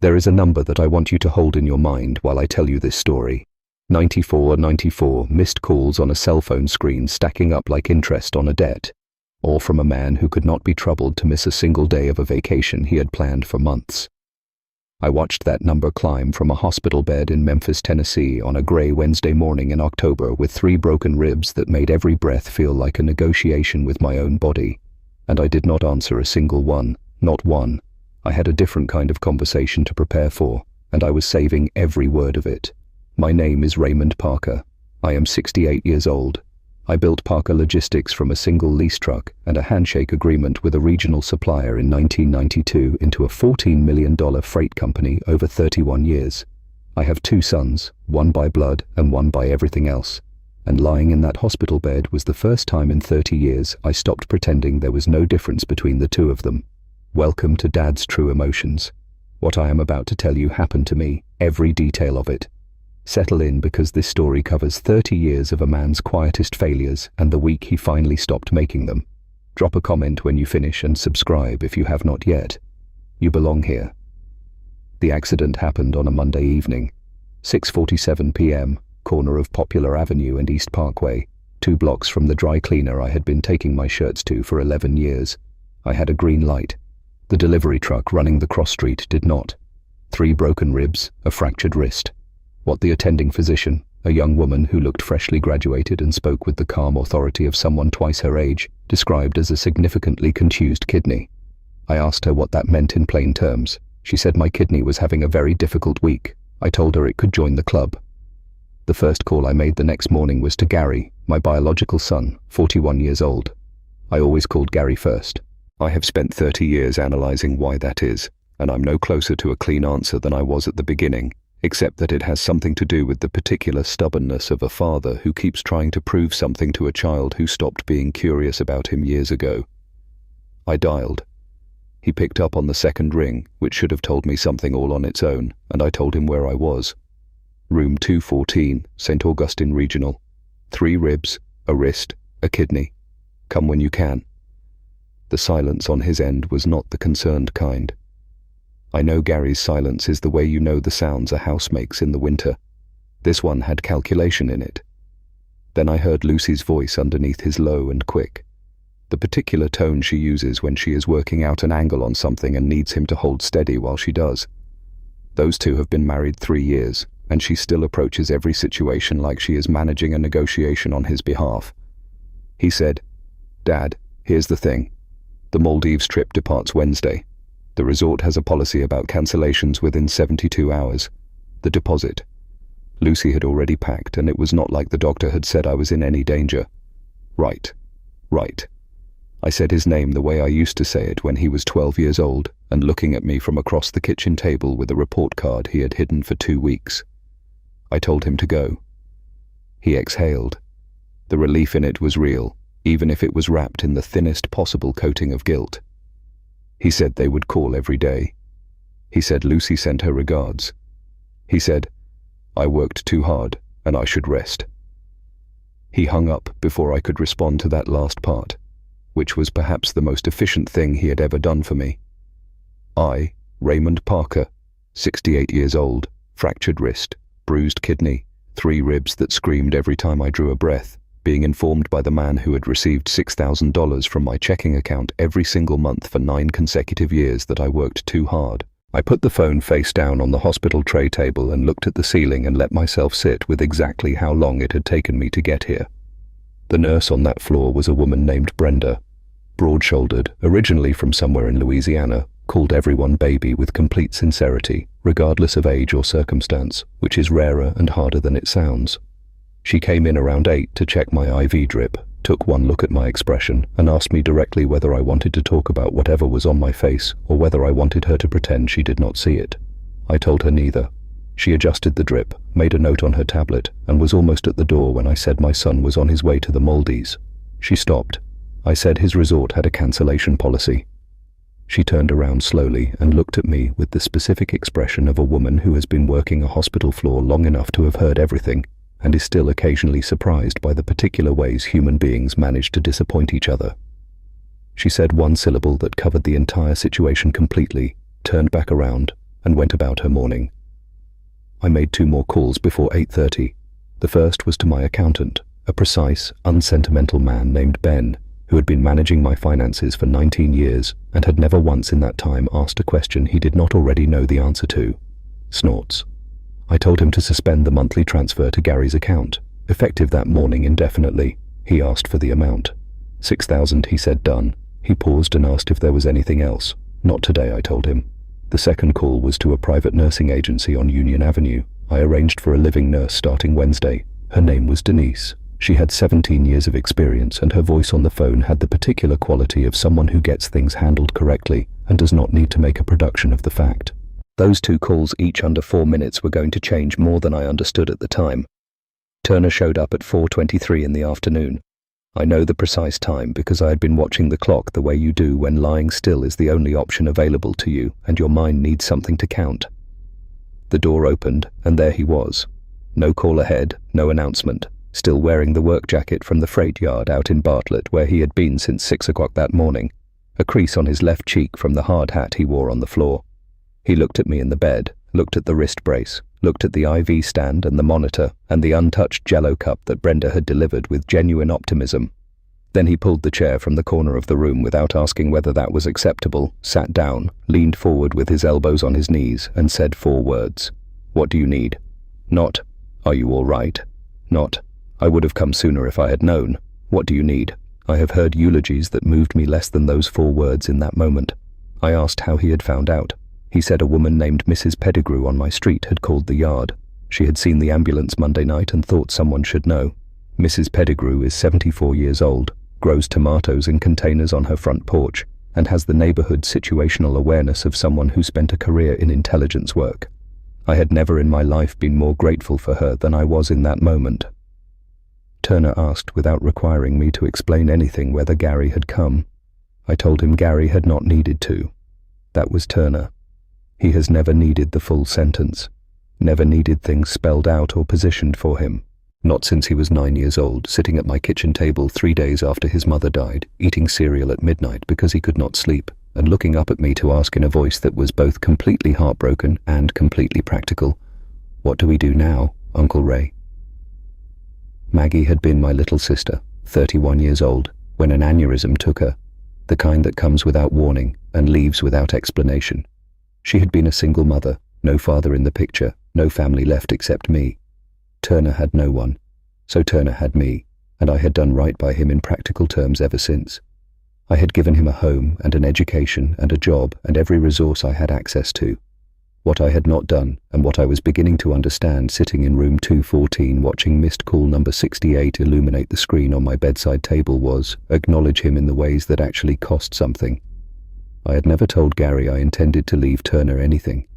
There is a number that I want you to hold in your mind while I tell you this story. 9494 missed calls on a cell phone screen stacking up like interest on a debt. All from a man who could not be troubled to miss a single day of a vacation he had planned for months. I watched that number climb from a hospital bed in Memphis, Tennessee on a gray Wednesday morning in October with 3 broken ribs that made every breath feel like a negotiation with my own body. And I did not answer a single one, not one. I had a different kind of conversation to prepare for, and I was saving every word of it. My name is Raymond Parker. I am 68 years old. I built Parker Logistics from a single lease truck and a handshake agreement with a regional supplier in 1992 into a $14 million freight company over 31 years. I have 2 sons, one by blood and one by everything else. And lying in that hospital bed was the first time in 30 years I stopped pretending there was no difference between the 2 of them. Welcome to Dad's true emotions. What I am about to tell you happened to me, every detail of it. Settle in, because this story covers 30 years of a man's quietest failures and the week he finally stopped making them. Drop a comment when you finish and subscribe if you have not yet. You belong here. The accident happened on a Monday evening, 6:47 p.m., corner of Popular Avenue and East Parkway, 2 blocks from the dry cleaner I had been taking my shirts to for 11 years. I had a green light. The delivery truck running the cross street did not. 3 broken ribs, a fractured wrist. What the attending physician, a young woman who looked freshly graduated and spoke with the calm authority of someone twice her age, described as a significantly contused kidney. I asked her what that meant in plain terms. She said my kidney was having a very difficult week. I told her it could join the club. The first call I made the next morning was to Gary, my biological son, 41 years old. I always called Gary first. I have spent 30 years analyzing why that is, and I'm no closer to a clean answer than I was at the beginning, except that it has something to do with the particular stubbornness of a father who keeps trying to prove something to a child who stopped being curious about him years ago. I dialed. He picked up on the second ring, which should have told me something all on its own, and I told him where I was. Room 214, St. Augustine Regional. 3 ribs, a wrist, a kidney. Come when you can. The silence on his end was not the concerned kind. I know Gary's silence is the way you know the sounds a house makes in the winter. This one had calculation in it. Then I heard Lucy's voice underneath his low and quick. The particular tone she uses when she is working out an angle on something and needs him to hold steady while she does. Those 2 have been married 3 years, and she still approaches every situation like she is managing a negotiation on his behalf. He said, "Dad, here's the thing. The Maldives trip departs Wednesday. The resort has a policy about cancellations within 72 hours. The deposit." Lucy had already packed, and it was not like the doctor had said I was in any danger. Right. I said his name the way I used to say it when he was 12 years old and looking at me from across the kitchen table with a report card he had hidden for 2 weeks. I told him to go. He exhaled. The relief in it was real, even if it was wrapped in the thinnest possible coating of guilt. He said they would call every day. He said Lucy sent her regards. He said, "I worked too hard and I should rest." He hung up before I could respond to that last part, which was perhaps the most efficient thing he had ever done for me. I, Raymond Parker, 68 years old, fractured wrist, bruised kidney, 3 ribs that screamed every time I drew a breath, being informed by the man who had received $6,000 from my checking account every single month for 9 consecutive years that I worked too hard. I put the phone face down on the hospital tray table and looked at the ceiling and let myself sit with exactly how long it had taken me to get here. The nurse on that floor was a woman named Brenda, broad-shouldered, originally from somewhere in Louisiana, called everyone baby with complete sincerity, regardless of age or circumstance, which is rarer and harder than it sounds. She came in around 8 to check my IV drip, took one look at my expression, and asked me directly whether I wanted to talk about whatever was on my face or whether I wanted her to pretend she did not see it. I told her neither. She adjusted the drip, made a note on her tablet, and was almost at the door when I said my son was on his way to the Maldives. She stopped. I said his resort had a cancellation policy. She turned around slowly and looked at me with the specific expression of a woman who has been working a hospital floor long enough to have heard everything, and is still occasionally surprised by the particular ways human beings manage to disappoint each other. She said one syllable that covered the entire situation completely, turned back around, and went about her morning. I made 2 more calls before 8:30. The first was to my accountant, a precise, unsentimental man named Ben, who had been managing my finances for 19 years and had never once in that time asked a question he did not already know the answer to. Snorts. I told him to suspend the monthly transfer to Gary's account, effective that morning indefinitely. He asked for the amount. 6,000, he said. Done. He paused and asked if there was anything else. Not today, I told him. The second call was to a private nursing agency on Union Avenue. I arranged for a living nurse starting Wednesday. Her name was Denise. She had 17 years of experience, and her voice on the phone had the particular quality of someone who gets things handled correctly and does not need to make a production of the fact. Those 2 calls, each under 4 minutes, were going to change more than I understood at the time. Turner showed up at 4:23 in the afternoon. I know the precise time because I had been watching the clock the way you do when lying still is the only option available to you and your mind needs something to count. The door opened, and there he was. No call ahead, no announcement. Still wearing the work jacket from the freight yard out in Bartlett, where he had been since 6 o'clock that morning, a crease on his left cheek from the hard hat he wore on the floor. He looked at me in the bed, looked at the wrist brace, looked at the IV stand and the monitor and the untouched Jell-O cup that Brenda had delivered with genuine optimism. Then he pulled the chair from the corner of the room without asking whether that was acceptable, sat down, leaned forward with his elbows on his knees, and said 4 words. What do you need? Not, are you all right? Not, I would have come sooner if I had known. What do you need? I have heard eulogies that moved me less than those 4 words in that moment. I asked how he had found out. He said a woman named Mrs. Pettigrew on my street had called the yard. She had seen the ambulance Monday night and thought someone should know. Mrs. Pettigrew is 74 years old, grows tomatoes in containers on her front porch, and has the neighborhood situational awareness of someone who spent a career in intelligence work. I had never in my life been more grateful for her than I was in that moment. Turner asked without requiring me to explain anything whether Gary had come. I told him Gary had not needed to. That was Turner. He has never needed the full sentence, never needed things spelled out or positioned for him. Not since he was 9 years old, sitting at my kitchen table 3 days after his mother died, eating cereal at midnight because he could not sleep, and looking up at me to ask in a voice that was both completely heartbroken and completely practical, "What do we do now, Uncle Ray?" Maggie had been my little sister, 31 years old, when an aneurysm took her, the kind that comes without warning and leaves without explanation. She had been a single mother, no father in the picture, no family left except me. Turner had no one, so Turner had me, and I had done right by him in practical terms ever since. I had given him a home and an education and a job and every resource I had access to. What I had not done, and what I was beginning to understand sitting in room 214 watching missed call number 68 illuminate the screen on my bedside table, was acknowledge him in the ways that actually cost something. I had never told Gary I intended to leave Turner anything.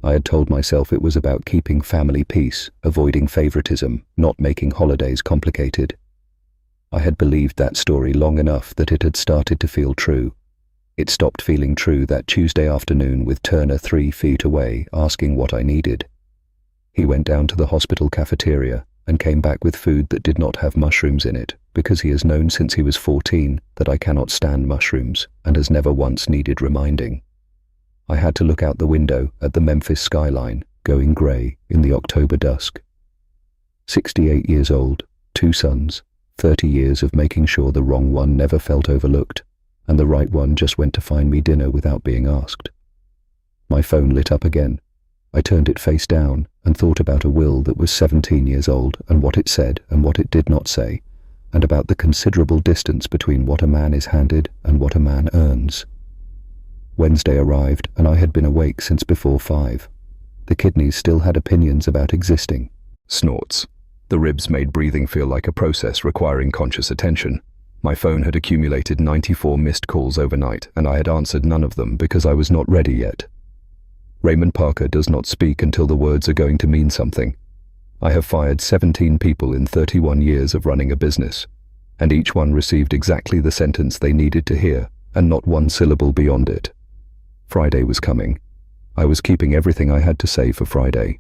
I had told myself it was about keeping family peace, avoiding favoritism, not making holidays complicated. I had believed that story long enough that it had started to feel true. It stopped feeling true that Tuesday afternoon with Turner 3 feet away asking what I needed. He went down to the hospital cafeteria and came back with food that did not have mushrooms in it, because he has known since he was 14 that I cannot stand mushrooms and has never once needed reminding. I had to look out the window at the Memphis skyline, going grey in the October dusk. 68 years old, 2 sons, 30 years of making sure the wrong one never felt overlooked, and the right one just went to find me dinner without being asked. My phone lit up again. I turned it face down and thought about a will that was 17 years old and what it said and what it did not say, and about the considerable distance between what a man is handed and what a man earns. Wednesday arrived and I had been awake since before 5. The kidneys still had opinions about existing. Snorts. The ribs made breathing feel like a process requiring conscious attention. My phone had accumulated 94 missed calls overnight, and I had answered none of them because I was not ready yet. Raymond Parker does not speak until the words are going to mean something. I have fired 17 people in 31 years of running a business, and each one received exactly the sentence they needed to hear, and not one syllable beyond it. Friday was coming. I was keeping everything I had to say for Friday.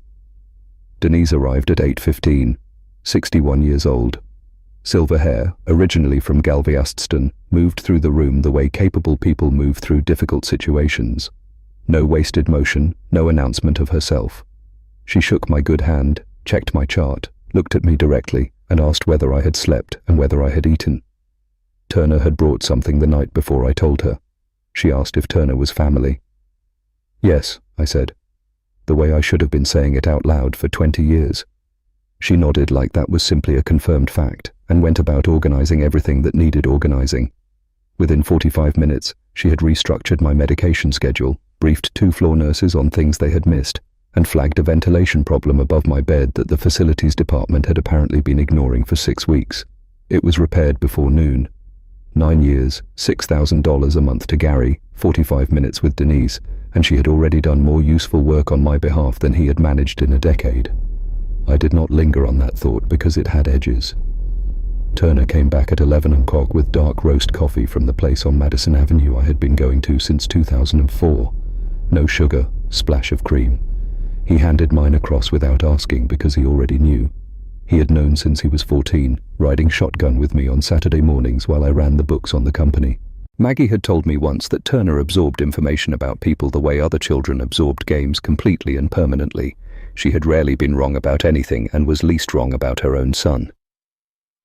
Denise arrived at 8:15, 61 years old. Silver hair, originally from Galveston, moved through the room the way capable people move through difficult situations. No wasted motion, no announcement of herself. She shook my good hand, checked my chart, looked at me directly, and asked whether I had slept and whether I had eaten. Turner had brought something the night before I told her. She asked if Turner was family. Yes, I said, the way I should have been saying it out loud for 20 years. She nodded like that was simply a confirmed fact, and went about organizing everything that needed organizing. Within 45 minutes, she had restructured my medication schedule, briefed 2 floor nurses on things they had missed, and flagged a ventilation problem above my bed that the facilities department had apparently been ignoring for 6 weeks. It was repaired before noon. 9 years, $6,000 a month to Gary, 45 minutes with Denise, and she had already done more useful work on my behalf than he had managed in a decade. I did not linger on that thought because it had edges. Turner came back at 11 o'clock with dark roast coffee from the place on Madison Avenue I had been going to since 2004. No sugar, splash of cream. He handed mine across without asking because he already knew. He had known since he was 14, riding shotgun with me on Saturday mornings while I ran the books on the company. Maggie had told me once that Turner absorbed information about people the way other children absorbed games completely and permanently. She had rarely been wrong about anything and was least wrong about her own son.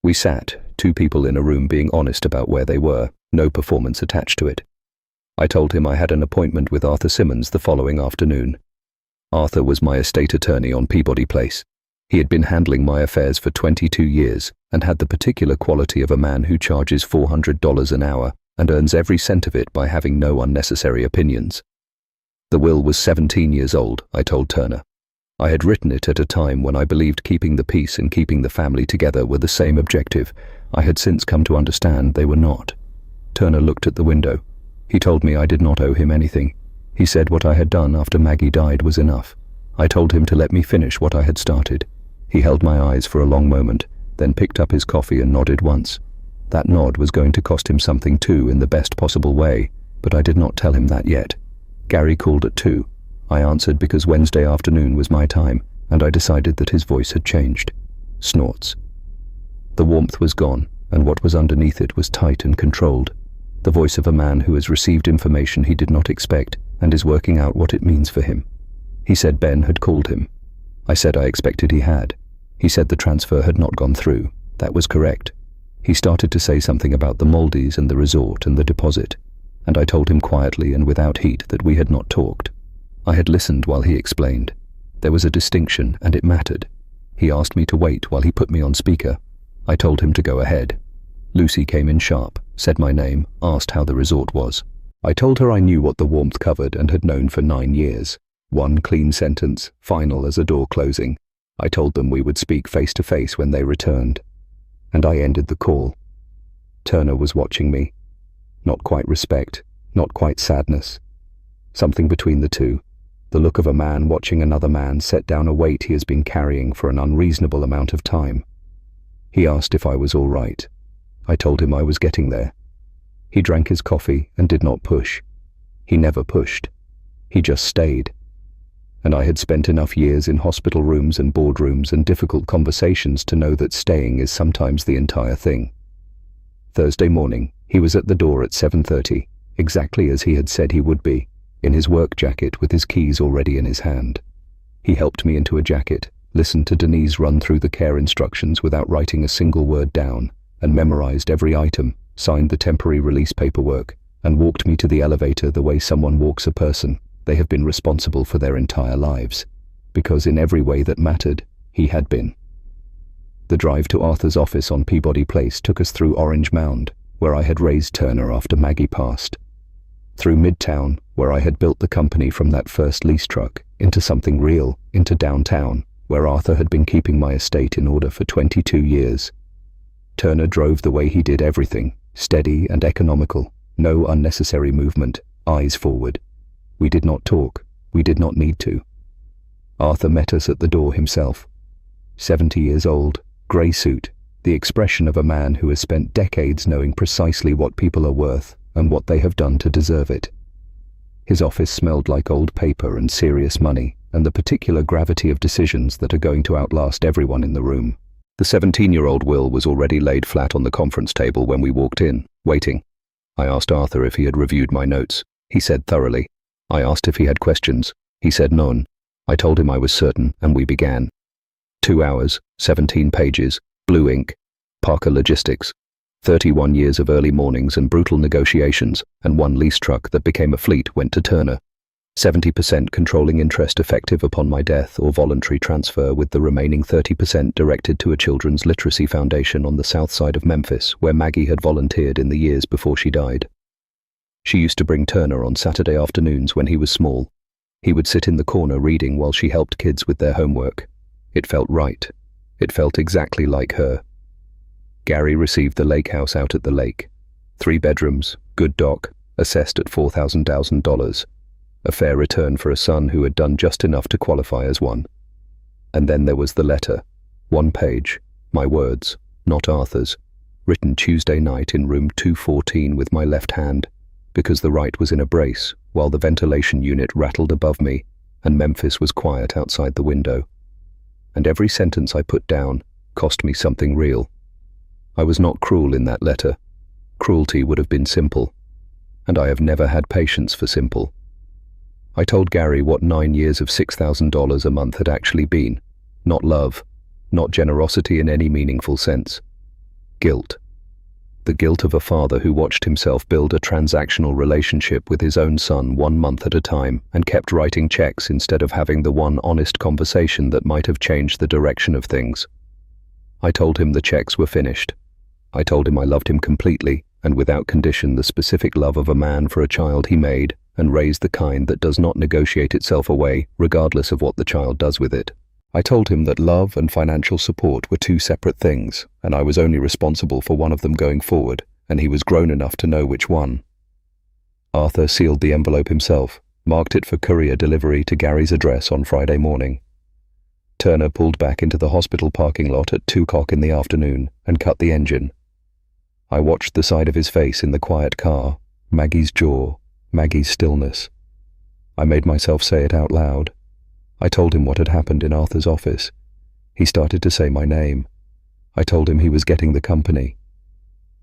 We sat, 2 people in a room being honest about where they were, no performance attached to it. I told him I had an appointment with Arthur Simmons the following afternoon. Arthur was my estate attorney on Peabody Place. He had been handling my affairs for 22 years and had the particular quality of a man who charges $400 an hour and earns every cent of it by having no unnecessary opinions. The will was 17 years old, I told Turner. I had written it at a time when I believed keeping the peace and keeping the family together were the same objective. I had since come to understand they were not. Turner looked at the window. He told me I did not owe him anything. He said what I had done after Maggie died was enough. I told him to let me finish what I had started. He held my eyes for a long moment, then picked up his coffee and nodded once. That nod was going to cost him something too in the best possible way, but I did not tell him that yet. Gary called at 2. I answered because Wednesday afternoon was my time, and I decided that his voice had changed. Snorts. The warmth was gone, and what was underneath it was tight and controlled. The voice of a man who has received information he did not expect and is working out what it means for him. He said Ben had called him. I said I expected he had. He said the transfer had not gone through. That was correct. He started to say something about the Maldives and the resort and the deposit, and I told him quietly and without heat that we had not talked. I had listened while he explained. There was a distinction, and it mattered. He asked me to wait while he put me on speaker. I told him to go ahead. Lucy came in sharp, said my name, asked how the resort was. I told her I knew what the warmth covered and had known for 9 years. 1 clean sentence, final as a door closing. I told them we would speak face to face when they returned. And I ended the call. Turner was watching me. Not quite respect, not quite sadness. Something between the two. The look of a man watching another man set down a weight he has been carrying for an unreasonable amount of time. He asked if I was all right. I told him I was getting there. He drank his coffee and did not push. He never pushed. He just stayed. And I had spent enough years in hospital rooms and boardrooms and difficult conversations to know that staying is sometimes the entire thing. Thursday morning, he was at the door at 7:30, exactly as he had said he would be, in his work jacket with his keys already in his hand. He helped me into a jacket, listened to Denise run through the care instructions without writing a single word down, and memorized every item, signed the temporary release paperwork, and walked me to the elevator the way someone walks a person they have been responsible for their entire lives, because in every way that mattered, he had been. The drive to Arthur's office on Peabody Place took us through Orange Mound, where I had raised Turner after Maggie passed, through Midtown, where I had built the company from that first lease truck, into something real, into downtown, where Arthur had been keeping my estate in order for 22 years. Turner drove the way he did everything, steady and economical, no unnecessary movement, eyes forward. We did not talk. We did not need to. Arthur met us at the door himself. 70 years old, grey suit, the expression of a man who has spent decades knowing precisely what people are worth and what they have done to deserve it. His office smelled like old paper and serious money and the particular gravity of decisions that are going to outlast everyone in the room. The 17-year-old will was already laid flat on the conference table when we walked in, waiting. I asked Arthur if he had reviewed my notes. He said thoroughly. I asked if he had questions. He said none. I told him I was certain, and we began. 2 hours, 17 pages, blue ink, Parker Logistics, 31 years of early mornings and brutal negotiations, and one lease truck that became a fleet went to Turner. 70% controlling interest effective upon my death or voluntary transfer, with the remaining 30% directed to a children's literacy foundation on the south side of Memphis, where Maggie had volunteered in the years before she died. She used to bring Turner on Saturday afternoons when he was small. He would sit in the corner reading while she helped kids with their homework. It felt right. It felt exactly like her. Gary received the lake house out at the lake. 3 bedrooms, good dock, assessed at $4,000. A fair return for a son who had done just enough to qualify as one. And then there was the letter. 1 page, my words, not Arthur's, written Tuesday night in room 214 with my left hand, because the right was in a brace, while the ventilation unit rattled above me, and Memphis was quiet outside the window. And every sentence I put down cost me something real. I was not cruel in that letter. Cruelty would have been simple, and I have never had patience for simple. I told Gary what 9 years of $6,000 a month had actually been. Not love, not generosity in any meaningful sense. Guilt. The guilt of a father who watched himself build a transactional relationship with his own son 1 month at a time and kept writing checks instead of having the one honest conversation that might have changed the direction of things. I told him the checks were finished. I told him I loved him completely and without condition, the specific love of a man for a child he made and raised, the kind that does not negotiate itself away regardless of what the child does with it. I told him that love and financial support were 2 separate things, and I was only responsible for one of them going forward, and he was grown enough to know which one. Arthur sealed the envelope himself, marked it for courier delivery to Gary's address on Friday morning. Turner pulled back into the hospital parking lot at 2 o'clock in the afternoon and cut the engine. I watched the side of his face in the quiet car, Maggie's jaw, Maggie's stillness. I made myself say it out loud. I told him what had happened in Arthur's office. He started to say my name. I told him he was getting the company.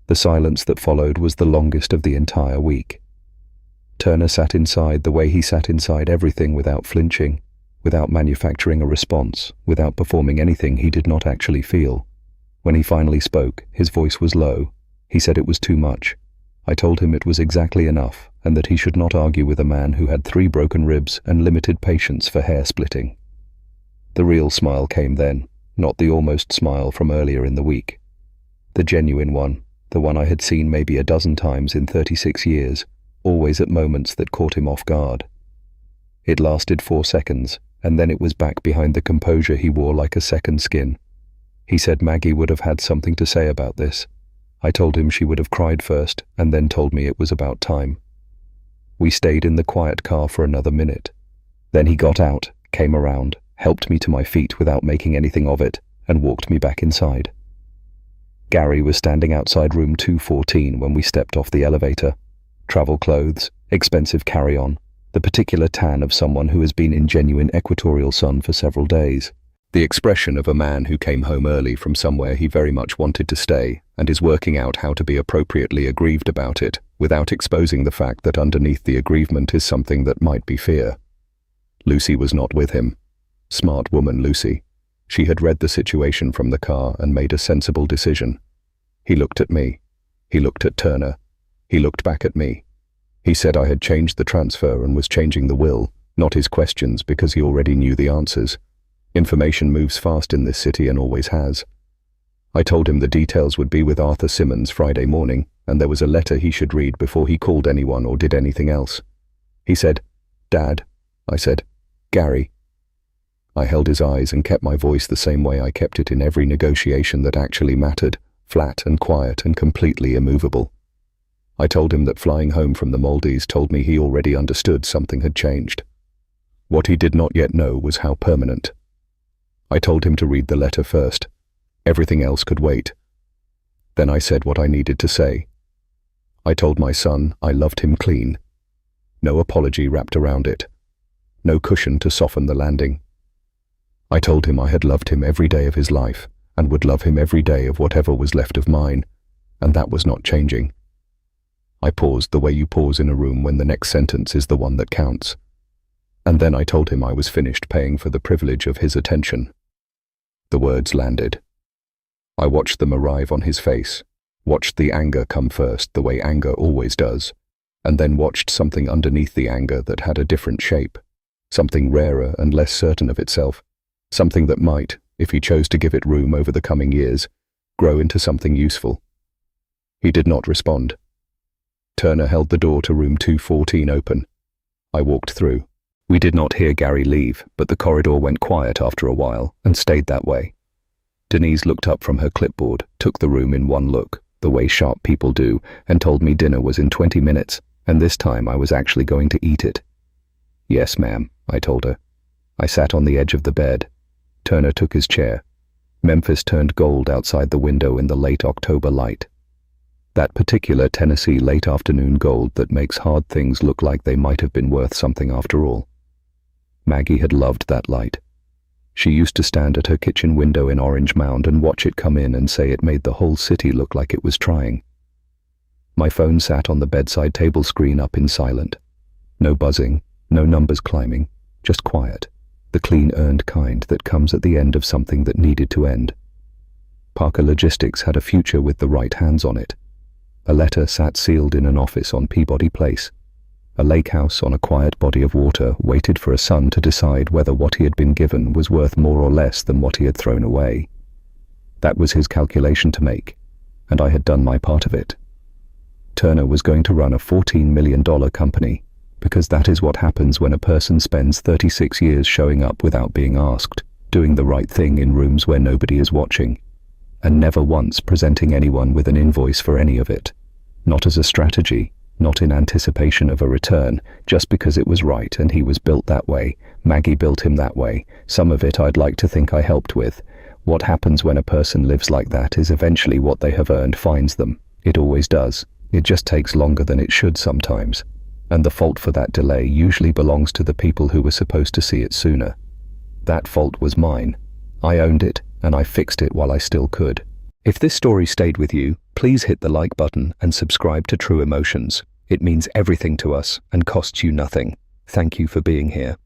The silence that followed was the longest of the entire week. Turner sat inside the way he sat inside everything, without flinching, without manufacturing a response, without performing anything he did not actually feel. When he finally spoke, his voice was low. He said it was too much. I told him it was exactly enough, and that he should not argue with a man who had 3 broken ribs and limited patience for hair splitting. The real smile came then, not the almost smile from earlier in the week. The genuine one, the one I had seen maybe a dozen times in 36 years, always at moments that caught him off guard. It lasted 4 seconds, and then it was back behind the composure he wore like a second skin. He said Maggie would have had something to say about this. I told him she would have cried first, and then told me it was about time. We stayed in the quiet car for another minute. Then he got out, came around, helped me to my feet without making anything of it, and walked me back inside. Gary was standing outside room 214 when we stepped off the elevator. Travel clothes, expensive carry-on, the particular tan of someone who has been in genuine equatorial sun for several days. The expression of a man who came home early from somewhere he very much wanted to stay and is working out how to be appropriately aggrieved about it, without exposing the fact that underneath the aggrievement is something that might be fear. Lucy was not with him. Smart woman, Lucy. She had read the situation from the car and made a sensible decision. He looked at me. He looked at Turner. He looked back at me. He said I had changed the transfer and was changing the will, not his questions, because he already knew the answers. Information moves fast in this city and always has. I told him the details would be with Arthur Simmons Friday morning, and there was a letter he should read before he called anyone or did anything else. He said, "Dad." I said, "Gary." I held his eyes and kept my voice the same way I kept it in every negotiation that actually mattered, flat and quiet and completely immovable. I told him that flying home from the Maldives told me he already understood something had changed. What he did not yet know was how permanent. I told him to read the letter first. Everything else could wait. Then I said what I needed to say. I told my son I loved him clean. No apology wrapped around it. No cushion to soften the landing. I told him I had loved him every day of his life and would love him every day of whatever was left of mine, and that was not changing. I paused the way you pause in a room when the next sentence is the one that counts. And then I told him I was finished paying for the privilege of his attention. The words landed. I watched them arrive on his face, watched the anger come first the way anger always does, and then watched something underneath the anger that had a different shape, something rarer and less certain of itself, something that might, if he chose to give it room over the coming years, grow into something useful. He did not respond. Turner held the door to room 214 open. I walked through. We did not hear Gary leave, but the corridor went quiet after a while and stayed that way. Denise looked up from her clipboard, took the room in one look, the way sharp people do, and told me dinner was in 20 minutes, and this time I was actually going to eat it. Yes, ma'am, I told her. I sat on the edge of the bed. Turner took his chair. Memphis turned gold outside the window in the late October light. That particular Tennessee late afternoon gold that makes hard things look like they might have been worth something after all. Maggie had loved that light. She used to stand at her kitchen window in Orange Mound and watch it come in and say it made the whole city look like it was trying. My phone sat on the bedside table screen up in silent. No buzzing, no numbers climbing, just quiet, the clean earned kind that comes at the end of something that needed to end. Parker Logistics had a future with the right hands on it. A letter sat sealed in an office on Peabody Place. A lake house on a quiet body of water waited for a son to decide whether what he had been given was worth more or less than what he had thrown away. That was his calculation to make, and I had done my part of it. Turner was going to run a $14 million company, because that is what happens when a person spends 36 years showing up without being asked, doing the right thing in rooms where nobody is watching, and never once presenting anyone with an invoice for any of it, not as a strategy, not in anticipation of a return, just because it was right and he was built that way. Maggie built him that way. Some of it I'd like to think I helped with. What happens when a person lives like that is eventually what they have earned finds them. It always does. It just takes longer than it should sometimes. And the fault for that delay usually belongs to the people who were supposed to see it sooner. That fault was mine. I owned it, and I fixed it while I still could. If this story stayed with you, please hit the like button and subscribe to True Emotions. It means everything to us and costs you nothing. Thank you for being here.